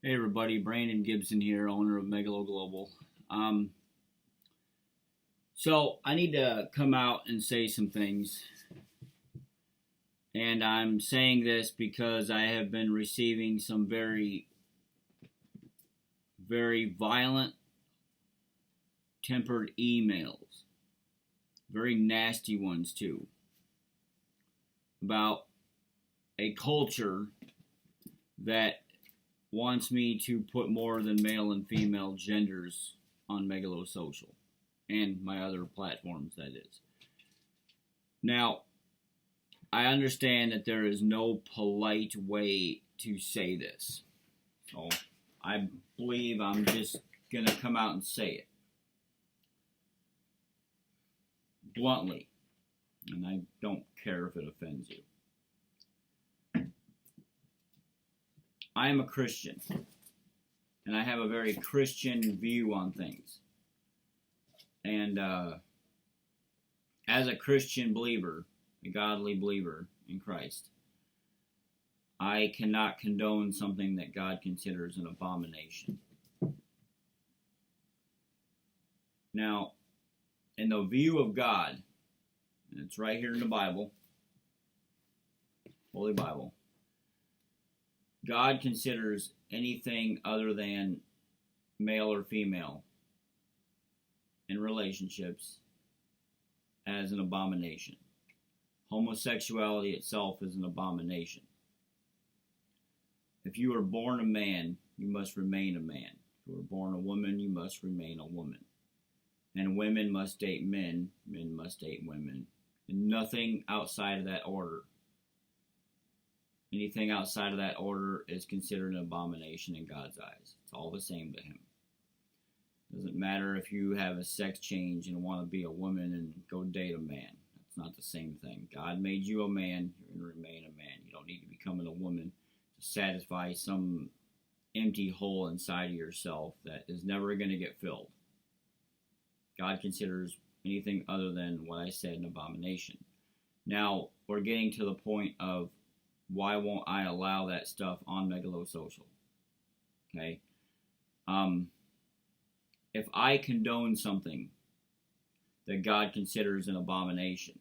Hey everybody, Brandon Gibson here, owner of Megalo Global. Um, so I need to come out and say some things, and I'm saying this because I have been receiving some very, very violent, tempered emails, very nasty ones too, about a culture that wants me to put more than male and female genders on Megalo Social and my other platforms, that is. Now, I understand that there is no polite way to say this. So I believe I'm just going to come out and say it bluntly. And I don't care if it offends you. I am a Christian. And I have a very Christian view on things. And as a Christian believer, a godly believer in Christ, I cannot condone something that God considers an abomination. Now, in the view of God, and it's right here in the Bible, Holy Bible, God considers anything other than male or female in relationships as an abomination. Homosexuality itself is an abomination. If you are born a man, you must remain a man. If you are born a woman, you must remain a woman. And women must date men, men must date women. And nothing outside of that order. Anything outside of that order is considered an abomination in God's eyes. It's all the same to him. It doesn't matter if you have a sex change and want to be a woman and go date a man. It's not the same thing. God made you a man. You're going to remain a man. You don't need to become a woman to satisfy some empty hole inside of yourself that is never going to get filled. God considers anything other than what I said an abomination. Now, we're getting to the point of why won't I allow that stuff on Megalo Social? Okay? If I condone something that God considers an abomination,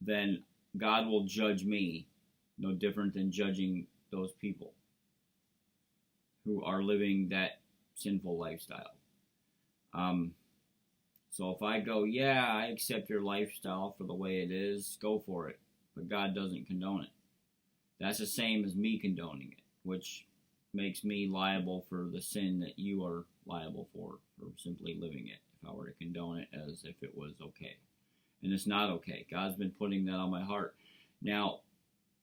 then God will judge me no different than judging those people who are living that sinful lifestyle. So if I go, yeah, I accept your lifestyle for the way it is, go for it. But God doesn't condone it. That's the same as me condoning it, which makes me liable for the sin that you are liable for simply living it, if I were to condone it as if it was okay. And it's not okay. God's been putting that on my heart. Now,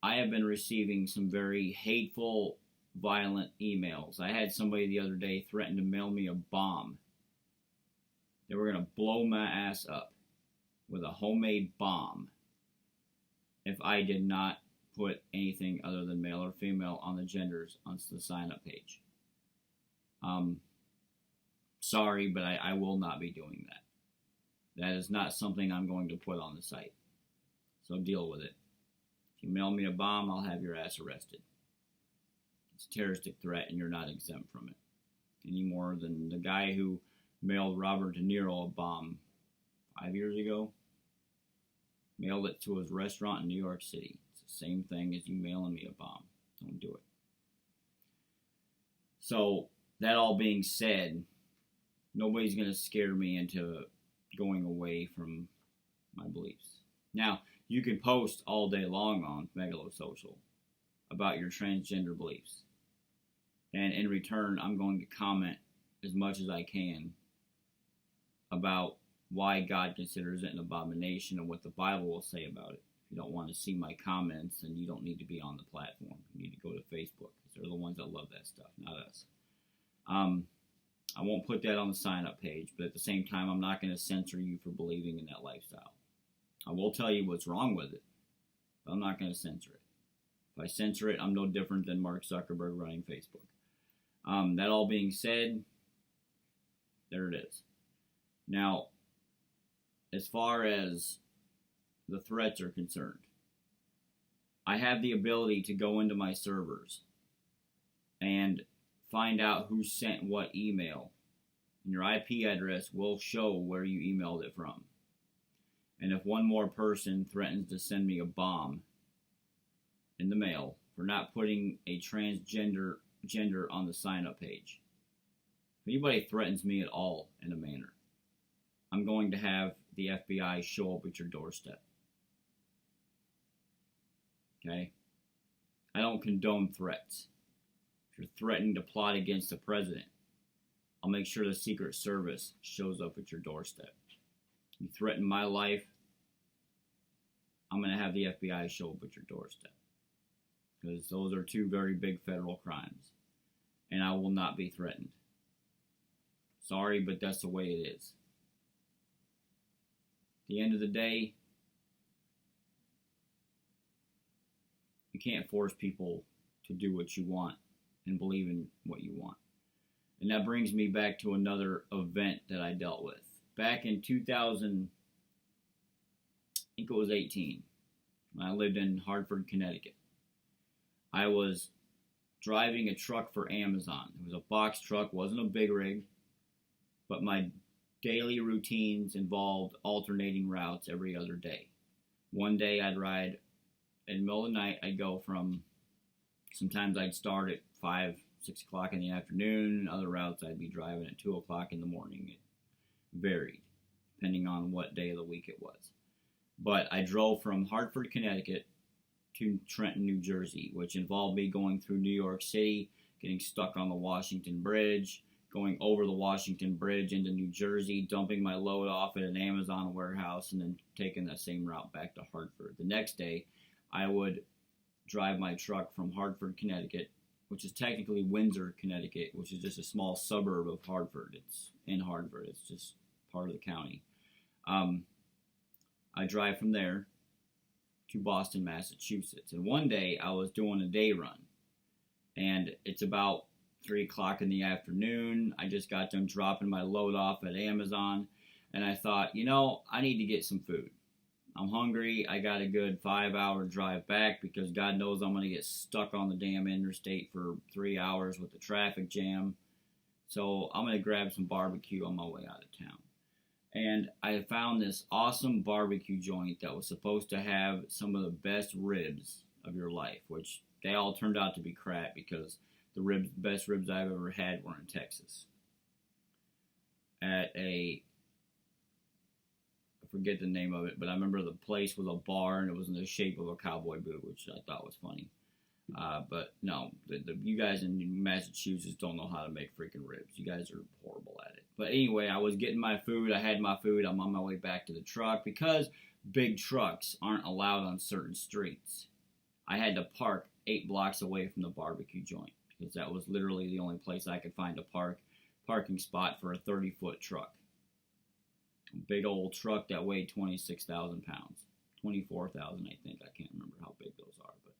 I have been receiving some very hateful, violent emails. I had somebody the other day threaten to mail me a bomb. They were going to blow my ass up with a homemade bomb if I did not put anything other than male or female on the genders on the sign-up page. Sorry, but I will not be doing that. That is not something I'm going to put on the site. So deal with it. If you mail me a bomb, I'll have your ass arrested. It's a terroristic threat, and you're not exempt from it. Any more than the guy who mailed Robert De Niro a bomb 5 years ago. Mailed it to his restaurant in New York City. It's the same thing as you mailing me a bomb. Don't do it. So, that all being said, nobody's going to scare me into going away from my beliefs. Now, you can post all day long on Megalo Social about your transgender beliefs. And in return, I'm going to comment as much as I can about why God considers it an abomination and what the Bible will say about it. If you don't want to see my comments, then you don't need to be on the platform. You need to go to Facebook, because they're the ones that love that stuff, not us. I won't put that on the sign-up page, but at the same time, I'm not going to censor you for believing in that lifestyle. I will tell you what's wrong with it, but I'm not going to censor it. If I censor it, I'm no different than Mark Zuckerberg running Facebook. That all being said, there it is. Now, as far as the threats are concerned, I have the ability to go into my servers and find out who sent what email. And your IP address will show where you emailed it from. And if one more person threatens to send me a bomb in the mail for not putting a transgender on the sign-up page, if anybody threatens me at all in a manner, I'm going to have the FBI show up at your doorstep. Okay? I don't condone threats. If you're threatening to plot against the president, I'll make sure the Secret Service shows up at your doorstep. You threaten my life, I'm going to have the FBI show up at your doorstep. Because those are two very big federal crimes. And I will not be threatened. Sorry, but that's the way it is. At the end of the day, you can't force people to do what you want and believe in what you want. And that brings me back to another event that I dealt with. Back in 2000, I think it was 18, when I lived in Hartford, Connecticut. I was driving a truck for Amazon. It was a box truck, wasn't a big rig, but my daily routines involved alternating routes every other day. One day I'd ride, in the middle of the night, I'd go from, sometimes I'd start at 5, 6 o'clock in the afternoon. Other routes I'd be driving at 2 o'clock in the morning. It varied, depending on what day of the week it was. But I drove from Hartford, Connecticut to Trenton, New Jersey, which involved me going through New York City, getting stuck on the Washington Bridge, going over the Washington Bridge into New Jersey, dumping my load off at an Amazon warehouse, and then taking that same route back to Hartford. The next day, I would drive my truck from Hartford, Connecticut, which is technically Windsor, Connecticut, which is just a small suburb of Hartford. It's in Hartford. It's just part of the county. I drive from there to Boston, Massachusetts. And one day, I was doing a day run. And it's about 3 o'clock in the afternoon. I just got done dropping my load off at Amazon. And I thought, I need to get some food. I'm hungry. I got a good 5-hour drive back because God knows I'm going to get stuck on the damn interstate for 3 hours with the traffic jam. So I'm going to grab some barbecue on my way out of town. And I found this awesome barbecue joint that was supposed to have some of the best ribs of your life, which they all turned out to be crap because the best ribs I've ever had were in Texas. At I forget the name of it, but I remember the place was a bar and it was in the shape of a cowboy boot, which I thought was funny. But no, you guys in Massachusetts don't know how to make freaking ribs. You guys are horrible at it. But anyway, I was getting my food. I had my food. I'm on my way back to the truck because big trucks aren't allowed on certain streets. I had to park 8 blocks away from the barbecue joint because that was literally the only place I could find a parking spot for a 30-foot truck. A big old truck that weighed 26,000 pounds. 24,000, I think. I can't remember how big those are, but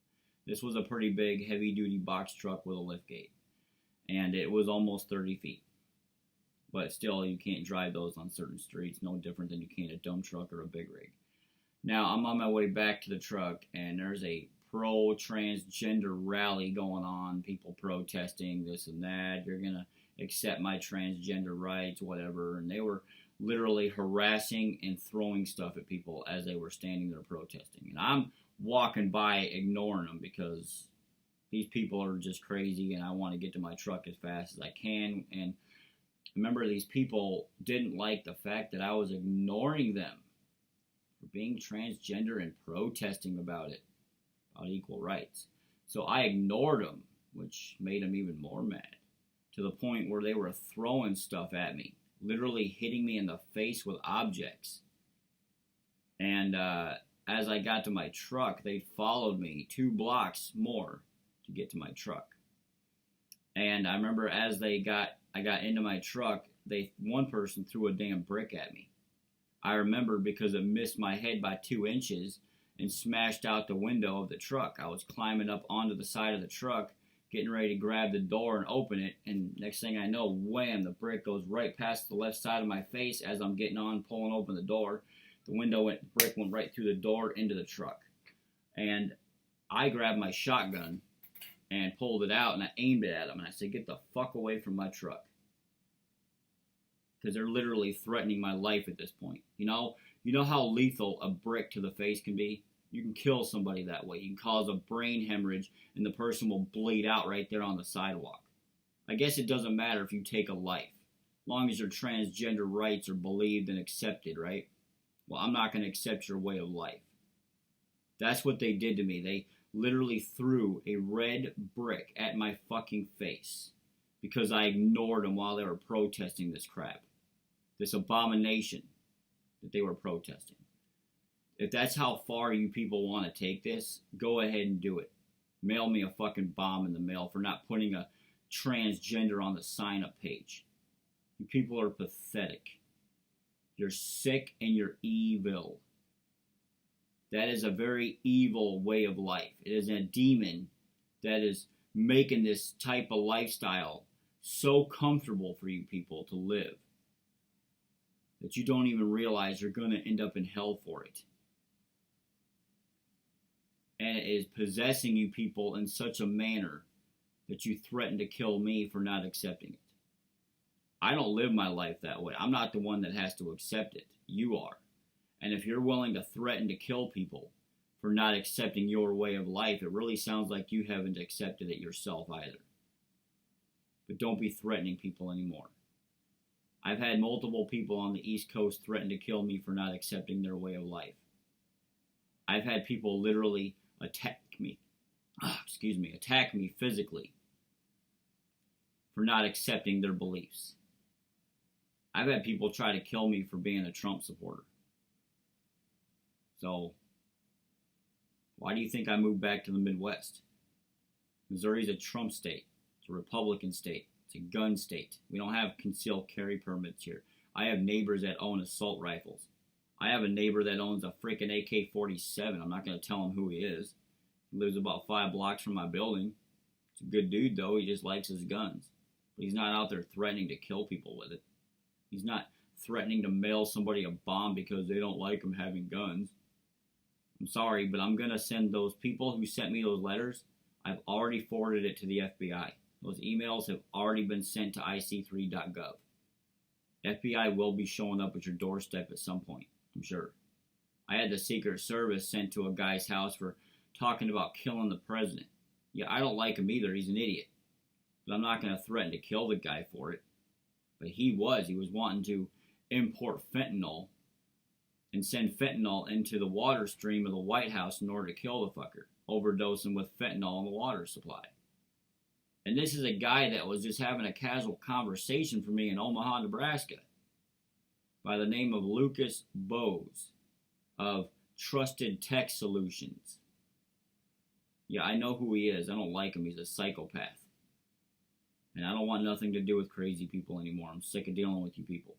this was a pretty big, heavy-duty box truck with a liftgate, and it was almost 30 feet. But still, you can't drive those on certain streets, no different than you can a dump truck or a big rig. Now, I'm on my way back to the truck, and there's a pro-transgender rally going on, people protesting this and that. You're going to accept my transgender rights, whatever. And they were literally harassing and throwing stuff at people as they were standing there protesting. And I'm walking by ignoring them because these people are just crazy and I want to get to my truck as fast as I can. And remember, these people didn't like the fact that I was ignoring them for being transgender and protesting about it, about equal rights. So I ignored them, which made them even more mad, to the point where they were throwing stuff at me, literally hitting me in the face with objects. And as I got to my truck, they followed me 2 blocks more to get to my truck. And I remember as I got into my truck, one person threw a damn brick at me. I remember because it missed my head by 2 inches and smashed out the window of the truck. I was climbing up onto the side of the truck, getting ready to grab the door and open it, and next thing I know, wham, the brick goes right past the left side of my face as I'm getting on, pulling open the door. The brick went right through the door into the truck. And I grabbed my shotgun and pulled it out and I aimed it at them and I said, get the fuck away from my truck. Because they're literally threatening my life at this point. You know how lethal a brick to the face can be? You can kill somebody that way. You can cause a brain hemorrhage and the person will bleed out right there on the sidewalk. I guess it doesn't matter if you take a life, as long as your transgender rights are believed and accepted, right? Well, I'm not going to accept your way of life. That's what they did to me. They literally threw a red brick at my fucking face because I ignored them while they were protesting this crap, this abomination that they were protesting. If that's how far you people want to take this, go ahead and do it. Mail me a fucking bomb in the mail for not putting a transgender on the sign-up page. You people are pathetic. You're sick and you're evil. That is a very evil way of life. It is a demon that is making this type of lifestyle so comfortable for you people to live that you don't even realize you're going to end up in hell for it. And it is possessing you people in such a manner that you threaten to kill me for not accepting it. I don't live my life that way. I'm not the one that has to accept it. You are. And if you're willing to threaten to kill people for not accepting your way of life, it really sounds like you haven't accepted it yourself either. But don't be threatening people anymore. I've had multiple people on the East Coast threaten to kill me for not accepting their way of life. I've had people literally attack me physically for not accepting their beliefs. I've had people try to kill me for being a Trump supporter. So, why do you think I moved back to the Midwest? Missouri's a Trump state. It's a Republican state. It's a gun state. We don't have concealed carry permits here. I have neighbors that own assault rifles. I have a neighbor that owns a freaking AK-47. I'm not going to tell him who he is. He lives about 5 blocks from my building. He's a good dude, though. He just likes his guns. But he's not out there threatening to kill people with it. He's not threatening to mail somebody a bomb because they don't like him having guns. I'm sorry, but I'm going to send those people who sent me those letters. I've already forwarded it to the FBI. Those emails have already been sent to ic3.gov. FBI will be showing up at your doorstep at some point, I'm sure. I had the Secret Service sent to a guy's house for talking about killing the president. Yeah, I don't like him either. He's an idiot. But I'm not going to threaten to kill the guy for it. But he was wanting to import fentanyl and send fentanyl into the water stream of the White House in order to kill the fucker, overdosing with fentanyl in the water supply. And this is a guy that was just having a casual conversation for me in Omaha, Nebraska, by the name of Lucas Bose of Trusted Tech Solutions. Yeah, I know who he is. I don't like him. He's a psychopath. And I don't want nothing to do with crazy people anymore. I'm sick of dealing with you people.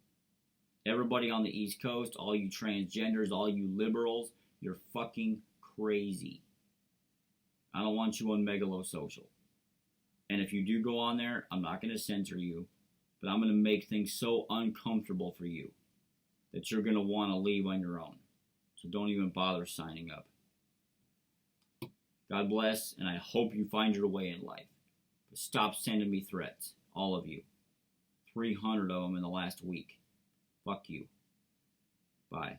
Everybody on the East Coast, all you transgenders, all you liberals, you're fucking crazy. I don't want you on Megalo Social. And if you do go on there, I'm not going to censor you, but I'm going to make things so uncomfortable for you that you're going to want to leave on your own. So don't even bother signing up. God bless, and I hope you find your way in life. But stop sending me threats, all of you. 300 of them in the last week. Fuck you. Bye.